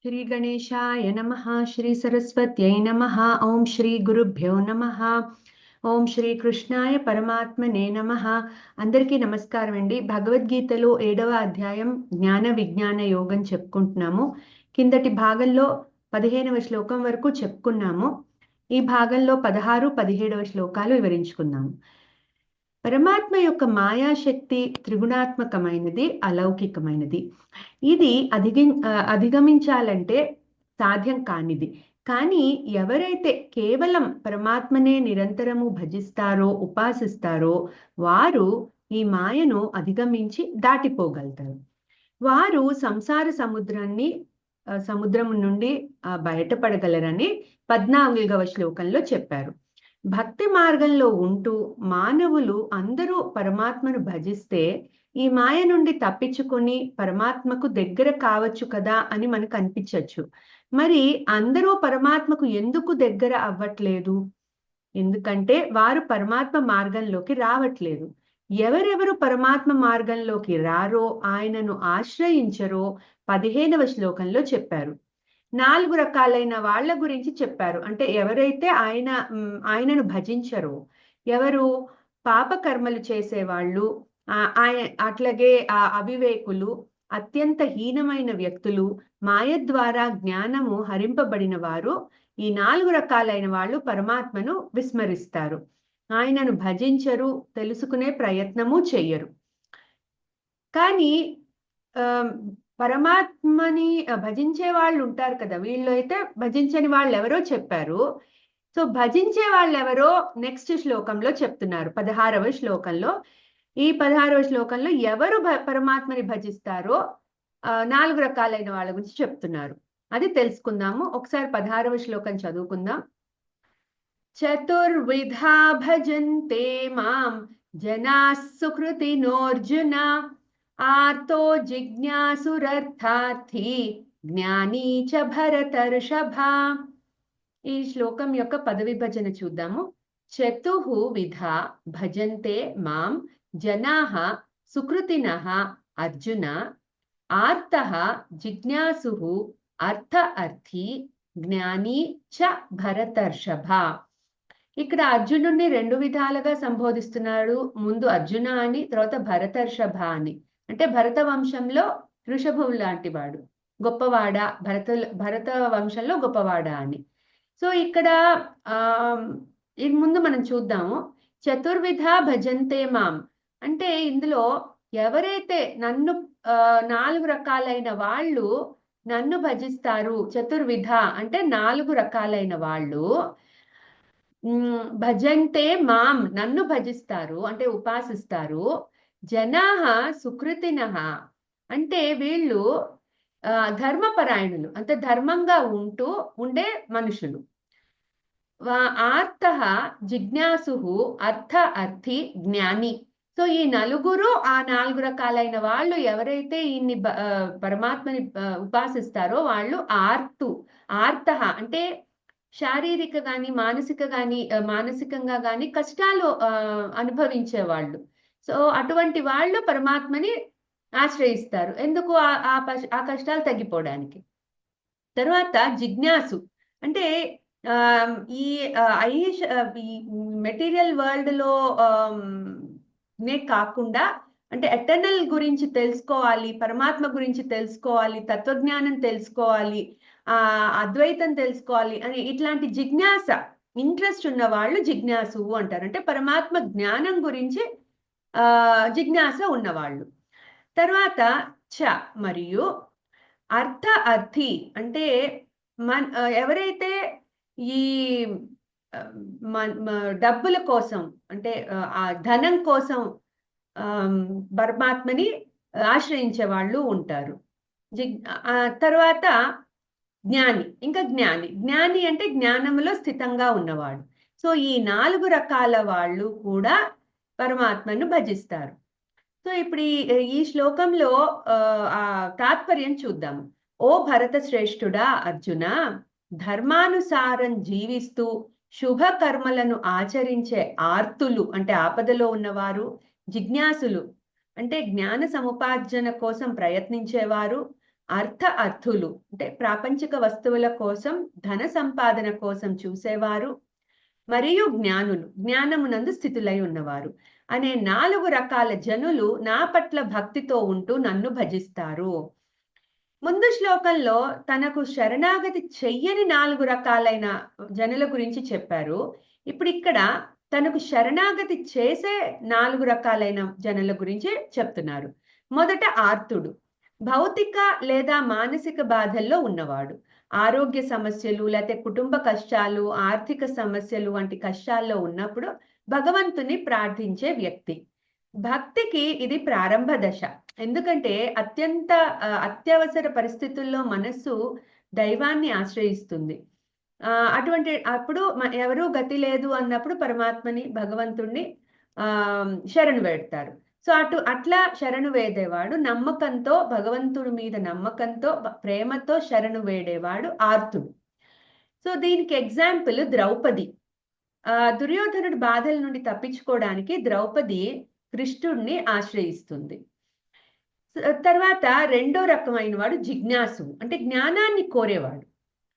శ్రీ గణేశాయ నమః. శ్రీ సరస్వత్యై నమః. ఓం శ్రీ గురుభ్యో నమః. ఓం శ్రీ కృష్ణాయ పరమాత్మనే నమః. అందరికీ నమస్కారం అండి. భగవద్గీతలో 7వ అధ్యాయం జ్ఞాన విజ్ఞాన యోగం చెప్పుకుంటున్నాము. కిందటి భాగంలో 15వ శ్లోకం వరకు చెప్పుకున్నాము. ఈ భాగంలో 16, 17వ శ్లోకాలు వివరించుకుందాము. పరమాత్మ యొక్క మాయాశక్తి త్రిగుణాత్మకమైనది, అలౌకికమైనది. ఇది అధిగమించాలంటే సాధ్యం కానిది. కానీ ఎవరైతే కేవలం పరమాత్మనే నిరంతరము భజిస్తారో, ఉపాసిస్తారో వారు ఈ మాయను అధిగమించి దాటిపోగలుగుతారు. వారు సంసార సముద్రం నుండి బయటపడగలరని 14వ శ్లోకంలో చెప్పారు. భక్తి మార్గంలో ఉంటూ మానవులు అందరూ పరమాత్మను భజిస్తే ఈ మాయ నుండి తప్పించుకొని పరమాత్మకు దగ్గర కావచ్చు కదా అని మనకు అనిపించవచ్చు. మరి అందరూ పరమాత్మకు ఎందుకు దగ్గర అవ్వట్లేదు? ఎందుకంటే వారు పరమాత్మ మార్గంలోకి రావట్లేదు. ఎవరెవరు పరమాత్మ మార్గంలోకి రారో, ఆయనను ఆశ్రయించరో 15వ శ్లోకంలో చెప్పారు. 4 రకాలైన వాళ్ళ గురించి చెప్పారు. అంటే ఎవరైతే ఆయనను భజించరో, ఎవరు పాపకర్మలు చేసేవాళ్ళు, అట్లాగే అవివేకులు, అత్యంత హీనమైన వ్యక్తులు, మాయ ద్వారా జ్ఞానము హరింపబడిన వారు, ఈ 4 రకాలైన వాళ్ళు పరమాత్మను విస్మరిస్తారు. ఆయనను భజించరు, తెలుసుకునే ప్రయత్నము చెయ్యరు. కానీ పరమాత్మని భజించే వాళ్ళు ఉంటారు కదా, వీళ్ళు అయితే భజించని వాళ్ళు ఎవరో చెప్పారు. సో భజించే వాళ్ళు ఎవరో నెక్స్ట్ శ్లోకంలో చెప్తున్నారు. 16వ శ్లోకంలో. ఈ 16వ శ్లోకంలో ఎవరు పరమాత్మని భజిస్తారో 4 రకాలైన వాళ్ళ గురించి చెప్తున్నారు. అది తెలుసుకుందాము. ఒకసారి 16వ శ్లోకం చదువుకుందాం. చతుర్విధా భజంతే మాం జనాః సుకృతినోర్జున ఆర్తో జిజ్ఞాసురర్థార్థి జ్ఞానీ చ భరతర్షభ. ఈ శ్లోకం యొక్క పదవిభజన చూద్దాము. చతుః విధా భజంతే మాం జనాః సుకృతినః అర్జున ఆర్తః జిజ్ఞాసుః అర్థ అర్థి జ్ఞానీ చ భరతర్షభ. ఇక్కడ అర్జునుడిని 2 విధాలుగా సంబోధిస్తున్నాడు. ముందు అర్జున అని, తర్వాత భరతర్షభ అని. అంటే భరత వంశంలో వృషభం లాంటి వాడు, గొప్పవాడా, భరత వంశంలో గొప్పవాడా అని. సో ఇక్కడ ఇది ముందు మనం చూద్దాము. చతుర్విధ భజంతే మాం అంటే ఇందులో ఎవరైతే నన్ను 4 రకాలైన వాళ్ళు నన్ను భజిస్తారు. చతుర్విధ అంటే 4 రకాలైన వాళ్ళు. భజంతే మాం నన్ను భజిస్తారు అంటే ఉపాసిస్తారు. జనాః సుకృతినః అంటే వీళ్ళు ధర్మపరాయణులు, అంటే ధర్మంగా ఉండే మనుషులు. ఆర్తః జిజ్ఞాసుః అర్థ అర్థి జ్ఞాని. సో ఈ నలుగురు, ఆ 4 రకాలైన వాళ్ళు ఎవరైతే ఈయన్ని పరమాత్మని ఉపాసిస్తారో వాళ్ళు ఆర్తః అంటే శారీరక గాని మానసికంగా గాని కష్టాలు అనుభవించే వాళ్ళు. సో అటువంటి వాళ్ళు పరమాత్మని ఆశ్రయిస్తారు. ఎందుకు? ఆ కష్టాలు తగ్గిపోవడానికి. తర్వాత జిజ్ఞాసు అంటే ఈ మెటీరియల్ వరల్డ్ లో నే కాకుండా, అంటే ఎటర్నల్ గురించి తెలుసుకోవాలి, పరమాత్మ గురించి తెలుసుకోవాలి, తత్వజ్ఞానం తెలుసుకోవాలి, అద్వైతం తెలుసుకోవాలి అని ఇట్లాంటి జిజ్ఞాస, ఇంట్రెస్ట్ ఉన్న వాళ్ళు జిజ్ఞాసు అంటారు. అంటే పరమాత్మ జ్ఞానం గురించి జిజ్ఞాస ఉన్నవాళ్ళు. తర్వాత చ మరియు అర్థ అర్థి అంటే ఎవరైతే ఈ డబ్బుల కోసం, అంటే ఆ ధనం కోసం పరమాత్మని ఆశ్రయించే వాళ్ళు ఉంటారు. తర్వాత జ్ఞాని. ఇంకా జ్ఞాని అంటే జ్ఞానంలో స్థితంగా ఉన్నవాడు. సో ఈ 4 రకాల వాళ్ళు కూడా పరమాత్మను భజిస్తారు. సో ఇప్పుడు ఈ శ్లోకంలో తాత్పర్యం చూద్దాము. ఓ భరత శ్రేష్ఠుడా అర్జున, ధర్మానుసారం జీవిస్తూ శుభ కర్మలను ఆచరించే ఆర్తులు అంటే ఆపదలో ఉన్నవారు, జిజ్ఞాసులు అంటే జ్ఞాన సముపార్జన కోసం ప్రయత్నించేవారు, అర్థులు అంటే ప్రాపంచిక వస్తువుల కోసం ధన సంపాదన కోసం చూసేవారు, మరియు జ్ఞానులు జ్ఞానమునందు స్థితులై ఉన్నవారు అనే 4 రకాల జనులు నా పట్ల భక్తితో ఉంటూ నన్ను భజిస్తారు. ముందు శ్లోకంలో తనకు శరణాగతి చెయ్యని 4 రకాలైన జనుల గురించి చెప్పారు. ఇప్పుడు ఇక్కడ తనకు శరణాగతి చేసే 4 రకాలైన జనుల గురించి చెప్తున్నారు. మొదట ఆర్తుడు, భౌతిక లేదా మానసిక బాధల్లో ఉన్నవాడు. ఆరోగ్య సమస్యలు లేకపోతే కుటుంబ కష్టాలు, ఆర్థిక సమస్యలు వంటి కష్టాల్లో ఉన్నప్పుడు భగవంతుని ప్రార్థించే వ్యక్తి. భక్తికి ఇది ప్రారంభ దశ. ఎందుకంటే అత్యవసర పరిస్థితుల్లో మనస్సు దైవాన్ని ఆశ్రయిస్తుంది. అప్పుడు ఎవరూ గతి లేదు అన్నప్పుడు పరమాత్మని, భగవంతుణ్ణి శరణు వేడతారు. సో అట్లా శరణు వేడేవాడు నమ్మకంతో, భగవంతుడి మీద నమ్మకంతో, ప్రేమతో శరణు వేడేవాడు ఆర్తుడు. సో దీనికి ఎగ్జాంపుల్ ద్రౌపది. దుర్యోధనుడి బాధల నుండి తప్పించుకోవడానికి ద్రౌపది కృష్ణుడిని ఆశ్రయిస్తుంది. తర్వాత రెండో రకమైన వాడు జిజ్ఞాసు, అంటే జ్ఞానాన్ని కోరేవాడు,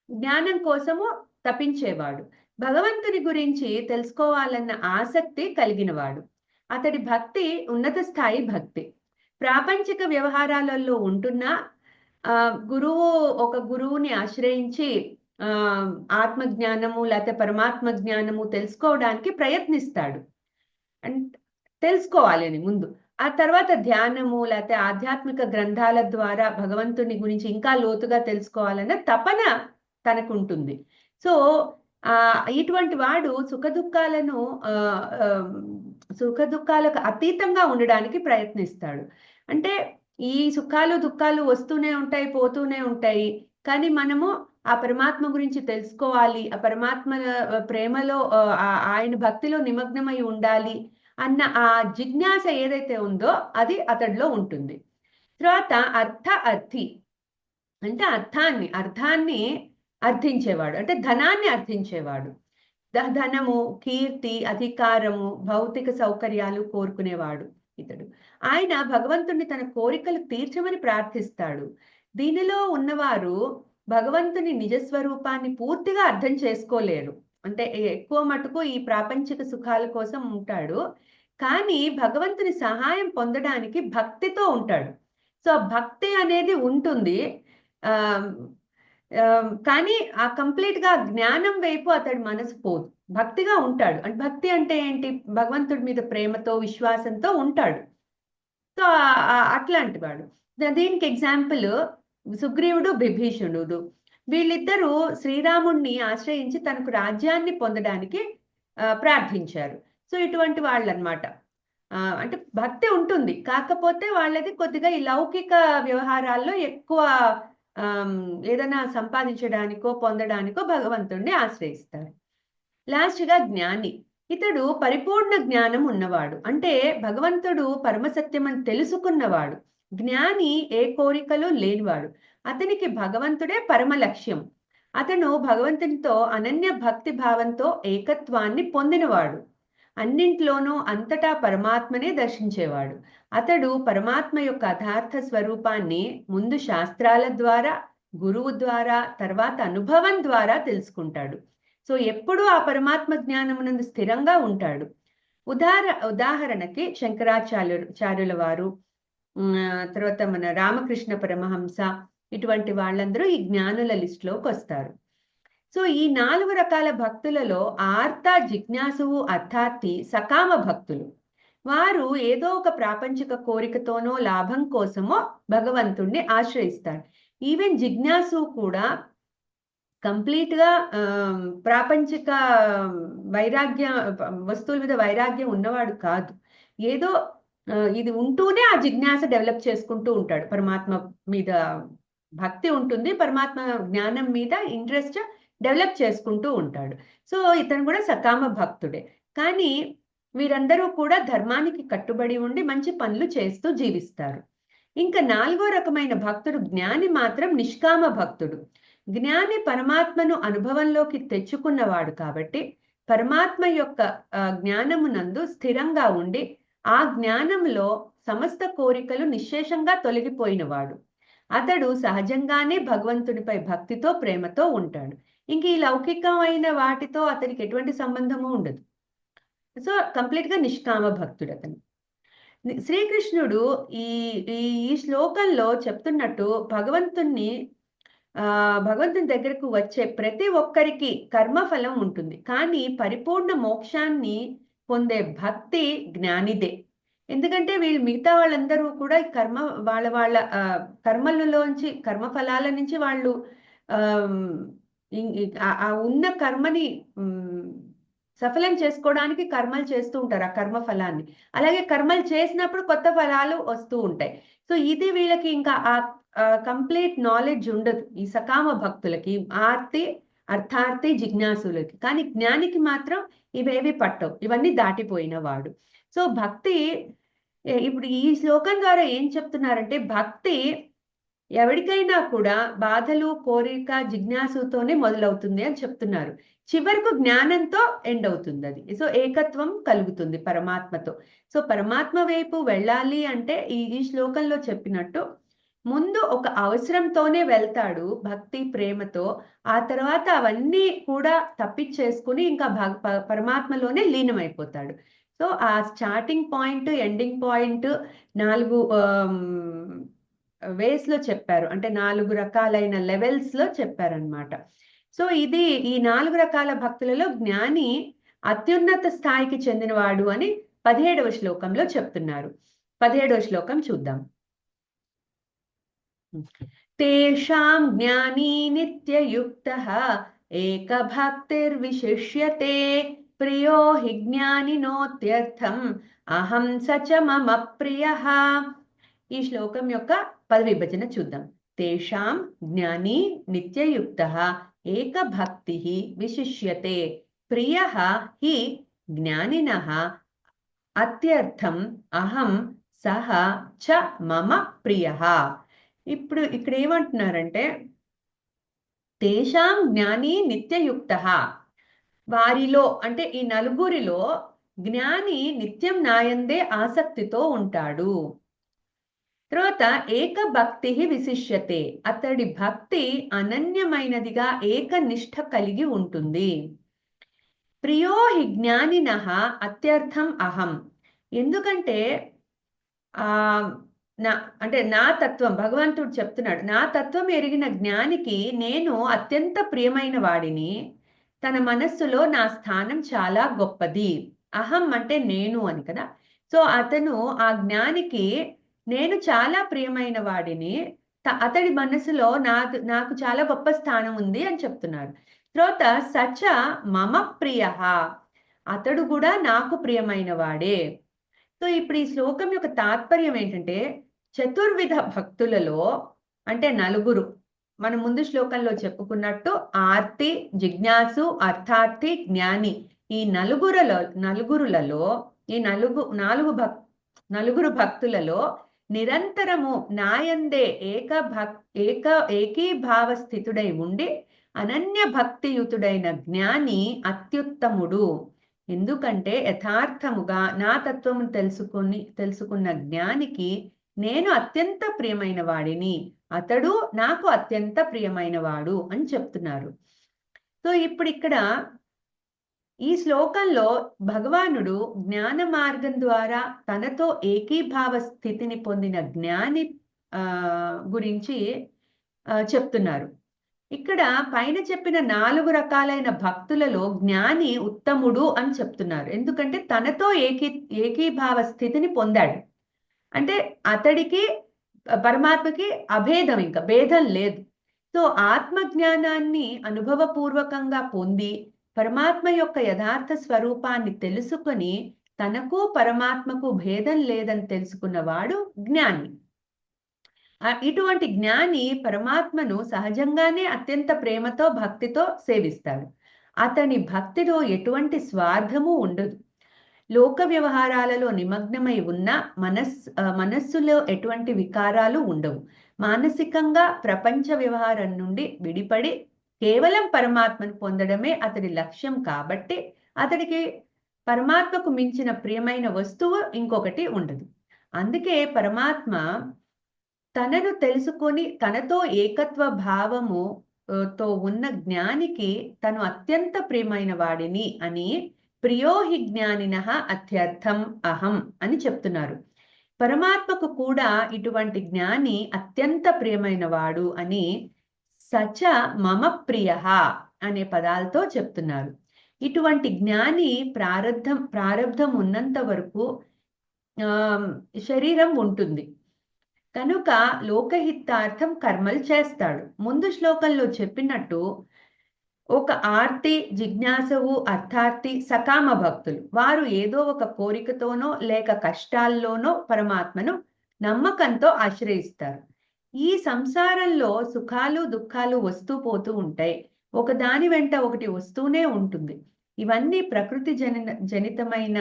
జ్ఞానం కోసము తపించేవాడు, భగవంతుని గురించి తెలుసుకోవాలన్న ఆసక్తి కలిగినవాడు. అతడి భక్తి ఉన్నత స్థాయి భక్తి. ప్రాపంచిక వ్యవహారాలలో ఉంటున్నా ఒక గురువుని ఆశ్రయించి ఆత్మజ్ఞానము లేకపోతే పరమాత్మ జ్ఞానము తెలుసుకోవడానికి ప్రయత్నిస్తాడు. తెలుసుకోవాలి అని ముందు, ఆ తర్వాత ధ్యానము లేకపోతే ఆధ్యాత్మిక గ్రంథాల ద్వారా భగవంతుని గురించి ఇంకా లోతుగా తెలుసుకోవాలన్న తపన తనకు ఉంటుంది. సో ఇటువంటి వాడు సుఖదుఖాలకు అతీతంగా ఉండడానికి ప్రయత్నిస్తాడు. అంటే ఈ సుఖాలు దుఃఖాలు వస్తూనే ఉంటాయి, పోతూనే ఉంటాయి, కానీ మనము ఆ పరమాత్మ గురించి తెలుసుకోవాలి, ఆ పరమాత్మ ప్రేమలో ఆయన భక్తిలో నిమగ్నమై ఉండాలి అన్న ఆ జిజ్ఞాస ఏదైతే ఉందో అది అతడిలో ఉంటుంది. తర్వాత అర్థి అంటే అర్థాన్ని అర్థించేవాడు, అంటే ధనాన్ని అర్థించేవాడు. ధనము, కీర్తి, అధికారము, భౌతిక సౌకర్యాలు కోరుకునేవాడు ఇతడు. ఆయన భగవంతుణ్ణి తన కోరికలు తీర్చమని ప్రార్థిస్తాడు. దీనిలో ఉన్నవారు భగవంతుని నిజస్వరూపాన్ని పూర్తిగా అర్థం చేసుకోలేరు. అంటే ఎక్కువ మటుకు ఈ ప్రాపంచిక సుఖాల కోసం ఉంటాడు, కానీ భగవంతుని సహాయం పొందడానికి భక్తితో ఉంటాడు. సో భక్తి అనేది ఉంటుంది, కానీ ఆ కంప్లీట్ గా జ్ఞానం వైపు అతడి మనసు పోదు, భక్తిగా ఉంటాడు. అంటే భక్తి అంటే ఏంటి? భగవంతుడి మీద ప్రేమతో, విశ్వాసంతో ఉంటాడు. సో అట్లాంటి వాడు. దీనికి ఎగ్జాంపుల్ సుగ్రీవుడు, విభీషణుడు. వీళ్ళిద్దరూ శ్రీరాముణ్ణి ఆశ్రయించి తనకు రాజ్యాన్ని పొందడానికి ప్రార్థించారు. సో ఇటువంటి వాళ్ళు అన్నమాట. అంటే భక్తి ఉంటుంది, కాకపోతే వాళ్ళది కొద్దిగా ఈ లౌకిక వ్యవహారాల్లో ఎక్కువ ఏదైనా సంపాదించడానికో పొందడానికో భగవంతుణ్ణి ఆశ్రయిస్తారు. లాస్ట్గా జ్ఞాని. ఇతడు పరిపూర్ణ జ్ఞానం ఉన్నవాడు, అంటే భగవంతుడు పరమసత్యమని తెలుసుకున్నవాడు. జ్ఞాని ఏ కోరికలు లేనివాడు, అతనికి భగవంతుడే పరమ లక్ష్యం. అతను భగవంతునితో అనన్య భక్తి భావంతో ఏకత్వాన్ని పొందినవాడు. అన్నింట్లోనూ అంతటా పరమాత్మనే దర్శించేవాడు. అతడు పరమాత్మ యొక్క యథార్థ స్వరూపాన్ని ముందు శాస్త్రాల ద్వారా, గురువు ద్వారా, తర్వాత అనుభవం ద్వారా తెలుసుకుంటాడు. సో ఎప్పుడూ ఆ పరమాత్మ జ్ఞానమునందు స్థిరంగా ఉంటాడు. ఉదాహరణకి శంకరాచార్యుల వారు, తర్వాత మన రామకృష్ణ పరమహంస, ఇటువంటి వాళ్ళందరూ ఈ జ్ఞానుల లిస్టులోకి వస్తారు. సో ఈ 4 రకాల భక్తులలో ఆర్త, జిజ్ఞాసువు, అర్థార్థి సకామ భక్తులు. వారు ఏదో ఒక ప్రాపంచిక కోరికతోనో లాభం కోసమో భగవంతుణ్ణి ఆశ్రయిస్తారు. ఈవెన్ జిజ్ఞాసు కూడా కంప్లీట్ గా ప్రాపంచిక వస్తువుల మీద వైరాగ్యం ఉన్నవాడు కాదు. ఏదో ఇది ఉంటూనే ఆ జిజ్ఞాస డెవలప్ చేసుకుంటూ ఉంటాడు. పరమాత్మ మీద భక్తి ఉంటుంది, పరమాత్మ జ్ఞానం మీద ఇంట్రెస్ట్ డెవలప్ చేసుకుంటూ ఉంటాడు. సో ఇతను కూడా సకామ భక్తుడే. కానీ వీరందరూ కూడా ధర్మానికి కట్టుబడి ఉండి మంచి పనులు చేస్తూ జీవిస్తారు. ఇంకా 4వ రకమైన భక్తుడు జ్ఞాని మాత్రం నిష్కామ భక్తుడు. జ్ఞాని పరమాత్మను అనుభవంలోకి తెచ్చుకున్నవాడు కాబట్టి పరమాత్మ యొక్క జ్ఞానమునందు స్థిరంగా ఉండి ఆ జ్ఞానంలో సమస్త కోరికలు నిశ్శేషంగా తొలగిపోయినవాడు. అతడు సహజంగానే భగవంతునిపై భక్తితో ప్రేమతో ఉంటాడు. ఇంక ఈ లౌకికమైన వాటితో అతనికి ఎటువంటి సంబంధము ఉండదు. సో కంప్లీట్ గా నిష్కామ భక్తుడు అతను. శ్రీకృష్ణుడు ఈ ఈ శ్లోకంలో చెప్తున్నట్టు భగవంతుని దగ్గరకు వచ్చే ప్రతి ఒక్కరికి కర్మఫలం ఉంటుంది, కానీ పరిపూర్ణ మోక్షాన్ని పొందే భక్తి జ్ఞానిదే. ఎందుకంటే వీళ్ళు మిగతా వాళ్ళందరూ కూడా వాళ్ళ కర్మలలోంచి కర్మఫలాల నుంచి వాళ్ళు ఉన్న కర్మని సఫలం చేసుకోవడానికి కర్మలు చేస్తూ ఉంటారు, ఆ కర్మ ఫలాన్ని. అలాగే కర్మలు చేసినప్పుడు కొత్త ఫలాలు వస్తూ ఉంటాయి. సో ఇది వీళ్ళకి ఇంకా ఆ కంప్లీట్ నాలెడ్జ్ ఉండదు ఈ సకామ భక్తులకి, అర్థార్థి జిజ్ఞాసులకి. కానీ జ్ఞానికి మాత్రం ఇవేవి పట్టవు, ఇవన్నీ దాటిపోయిన వాడు. సో భక్తి ఇప్పుడు ఈ శ్లోకం ద్వారా ఏం చెప్తున్నారంటే, భక్తి ఎవరికైనా కూడా బాధలు, కోరిక, జిజ్ఞాసుతోనే మొదలవుతుంది అని చెప్తున్నారు. చివరకు జ్ఞానంతో ఎండ్ అవుతుంది అది. సో ఏకత్వం కలుగుతుంది పరమాత్మతో. సో పరమాత్మ వైపు వెళ్ళాలి అంటే ఈ శ్లోకంలో చెప్పినట్టు ముందు ఒక అవసరంతోనే వెళ్తాడు భక్తి ప్రేమతో. ఆ తర్వాత అవన్నీ కూడా తప్పించేసుకుని ఇంకా పరమాత్మలోనే లీనమైపోతాడు. సో ఆ స్టార్టింగ్ పాయింట్, ఎండింగ్ పాయింట్ 4 వేస్ లో చెప్పారు, అంటే 4 రకాలైన లెవెల్స్ లో చెప్పారనమాట. సో ఇది ఈ 4 రకాల భక్తులలో జ్ఞాని అత్యున్నత స్థాయికి చెందినవాడు అని 17వ శ్లోకంలో చెప్తున్నారు. 17వ శ్లోకం చూద్దాం. తేషాం జ్ఞానీ నిత్యయుక్తః ఏకభక్తిర్విశిష్యతే ప్రియో హి జ్ఞానినోత్యర్థం అహం సచ మమ ప్రియః. ఈ శ్లోకం యొక్క పదవిభజన చూద్దాం. తేషాం జ్ఞానీ నిత్యయుక్తః ఏకభక్తిః విశిష్యతే ప్రియః హి జ్ఞానినః అత్యర్థం అహం సహ చ మమ ప్రియః. ఇప్పుడు ఇక్కడ ఏమంటున్నారంటే, తేషాం జ్ఞానీ నిత్యయుక్తః, వారిలో అంటే ఈ నలుగురిలో జ్ఞాని నిత్యం నాయందే ఆసక్తితో ఉంటాడు. తర్వాత ఏకభక్తి విశిష్యతే, అతడి భక్తి అనన్యమైనదిగా ఏకనిష్ట కలిగి ఉంటుంది. ప్రియో హి జ్ఞానినః అత్యర్థం అహం, ఎందుకంటే నా తత్వం, భగవంతుడు చెప్తున్నాడు, నా తత్వం ఎరిగిన జ్ఞానికి నేను అత్యంత ప్రియమైన వాడిని. తన మనస్సులో నా స్థానం చాలా గొప్పది. అహం అంటే నేను అని కదా. సో అతను ఆ జ్ఞానికి నేను చాలా ప్రియమైన వాడిని, అతడి మనసులో నాకు చాలా గొప్ప స్థానం ఉంది అని చెప్తున్నారు. తర్వాత సచ మమ ప్రియః, అతడు కూడా నాకు ప్రియమైన వాడే. సో ఇప్పుడు ఈ శ్లోకం యొక్క తాత్పర్యం ఏంటంటే, చతుర్విధ భక్తులలో అంటే నలుగురు, మనం ముందు శ్లోకంలో చెప్పుకున్నట్టు ఆర్తి, జిజ్ఞాసు, అర్థార్థి, జ్ఞాని, ఈ నలుగురులలో ఈ నలుగురు భక్తులలో నిరంతరము నాయందే ఏకీభావ స్థితుడై ఉండి అనన్య భక్తియుతుడైన జ్ఞాని అత్యుత్తముడు. ఎందుకంటే యథార్థముగా నా తత్వము తెలుసుకున్న జ్ఞానికి నేను అత్యంత ప్రియమైన వాడిని, అతడు నాకు అత్యంత ప్రియమైన వాడు అని చెప్తున్నారు. సో ఇప్పుడు ఇక్కడ ఈ శ్లోకంలో భగవానుడు జ్ఞాన మార్గం ద్వారా తనతో ఏకీభావ స్థితిని పొందిన జ్ఞాని గురించి చెప్తున్నారు. ఇక్కడ పైన చెప్పిన 4 రకాలైన భక్తులలో జ్ఞాని ఉత్తముడు అని చెప్తున్నారు. ఎందుకంటే తనతో ఏకీభావ స్థితిని పొందాడు. అంటే అతడికి పరమాత్మకి అభేదం, ఇంకా భేదం లేదు. సో ఆత్మజ్ఞానాన్ని అనుభవపూర్వకంగా పొంది పరమాత్మ యొక్క యథార్థ స్వరూపాన్ని తెలుసుకొని తనకు పరమాత్మకు భేదం లేదని తెలుసుకున్నవాడు జ్ఞాని. ఇటువంటి జ్ఞాని పరమాత్మను సహజంగానే అత్యంత ప్రేమతో భక్తితో సేవిస్తాడు. అతని భక్తిలో ఎటువంటి స్వార్థము ఉండదు. లోక వ్యవహారాలలో నిమగ్నమై ఉన్న మనస్సులో ఎటువంటి వికారాలు ఉండవు. మానసికంగా ప్రపంచ వ్యవహారం నుండి విడిపడి కేవలం పరమాత్మను పొందడమే అతడి లక్ష్యం. కాబట్టి అతడికి పరమాత్మకు మించిన ప్రియమైన వస్తువు ఇంకొకటి ఉండదు. అందుకే పరమాత్మ తనను తెలుసుకొని తనతో ఏకత్వ భావము తో ఉన్న జ్ఞానికి తను అత్యంత ప్రియమైన వాడిని అని ప్రియోహి జ్ఞానినః అత్యర్థం అహం అని చెప్తున్నారు. పరమాత్మకు కూడా ఇటువంటి జ్ఞాని అత్యంత ప్రియమైన వాడు అని సచ మమ ప్రియః అనే పదాలతో చెప్తున్నారు. ఇటువంటి జ్ఞాని ప్రారబ్ధం ఉన్నంత వరకు శరీరం ఉంటుంది కనుక లోకహితార్థం కర్మలు చేస్తాడు. ముందు శ్లోకంలో చెప్పినట్టు ఒక ఆర్తి, జిజ్ఞాసవు, అర్థార్థి, సకామ భక్తులు వారు ఏదో ఒక కోరికతోనో లేక కష్టాల్లోనో పరమాత్మను నమ్మకంతో ఆశ్రయిస్తారు. ఈ సంసారంలో సుఖాలు దుఃఖాలు వస్తూ పోతూ ఉంటాయి. ఒక దాని వెంట ఒకటి వస్తూనే ఉంటుంది. ఇవన్నీ ప్రకృతి జనితమైన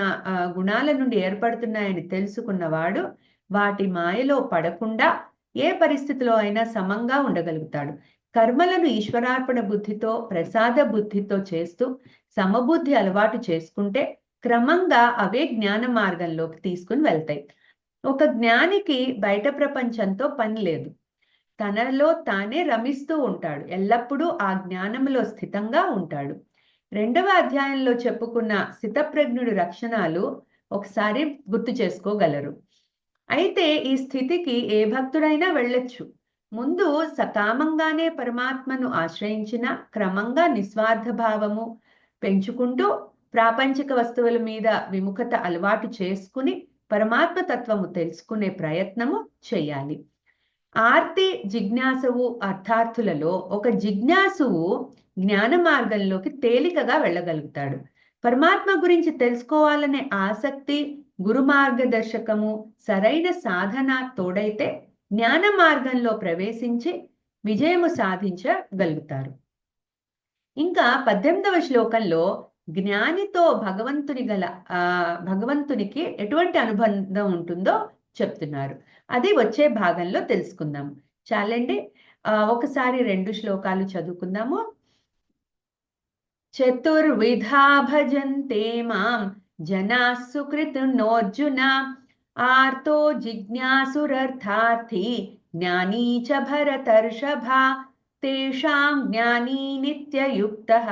గుణాల నుండి ఏర్పడుతున్నాయని తెలుసుకున్నవాడు వాటి మాయలో పడకుండా ఏ పరిస్థితిలో అయినా సమంగా ఉండగలుగుతాడు. కర్మలను ఈశ్వరార్పణ బుద్ధితో, ప్రసాద బుద్ధితో చేస్తూ సమబుద్ధి అలవాటు చేసుకుంటే క్రమంగా అవే జ్ఞాన మార్గంలోకి తీసుకుని వెళ్తాయి. ఒక జ్ఞానికి బయట ప్రపంచంతో పని లేదు. తనలో తానే రమిస్తూ ఉంటాడు. ఎల్లప్పుడూ ఆ జ్ఞానంలో స్థితంగా ఉంటాడు. 2వ అధ్యాయంలో చెప్పుకున్న స్థితప్రజ్ఞుడు లక్షణాలు ఒకసారి గుర్తు చేసుకోగలరు. అయితే ఈ స్థితికి ఏ భక్తుడైనా వెళ్ళొచ్చు. ముందు సకామంగానే పరమాత్మను ఆశ్రయించిన క్రమంగా నిస్వార్థ భావము పెంచుకుంటూ ప్రాపంచిక వస్తువుల మీద విముఖత అలవాటు చేసుకుని పరమాత్మ తత్వము తెలుసుకునే ప్రయత్నము చేయాలి. ఆర్తి, జిజ్ఞాసవు, అర్థార్థులలో ఒక జిజ్ఞాసువు జ్ఞాన మార్గంలోకి తేలికగా వెళ్ళగలుగుతాడు. పరమాత్మ గురించి తెలుసుకోవాలనే ఆసక్తి, గురు మార్గదర్శకము, సరైన సాధన తోడైతే జ్ఞాన మార్గంలో ప్రవేశించి విజయము సాధించగలుగుతారు. ఇంకా 18వ శ్లోకంలో జ్ఞానితో భగవంతునికి ఎటువంటి అనుబంధం ఉంటుందో చెప్తున్నారు. అది వచ్చే భాగంలో తెలుసుకుందాం. చాలండి, ఒకసారి 2 శ్లోకాలు చదువుకుందాము. చతుర్విధా భజంతే మాం జనాః సుకృతినోర్జున ఆర్తో జిజ్ఞాసురర్థార్థి జ్ఞానీ చ భరతర్షభ తేషాం జ్ఞానీ నిత్యయుక్తః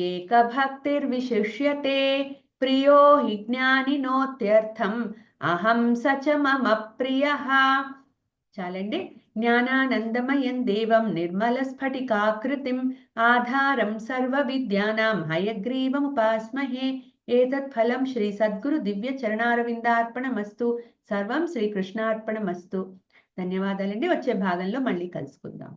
ఏకభక్తిర్విశిష్యతే ప్రియో హి జ్ఞానినోత్యర్థం అహం సచ మమ ప్రియః. చాలండి. జ్ఞానానందమయం దేవం నిర్మల స్ఫటికాకృతిం ఆధారం సర్వ విద్యానాం హయగ్రీవముపాస్మహే. ఏతత్ ఫలం శ్రీ సద్గురు దివ్య చరణారవిందార్పణమస్తు. సర్వం శ్రీకృష్ణార్పణమస్తు. ధన్యవాదాలండి. వచ్చే భాగంలో మళ్ళీ కలుసుకుందాం.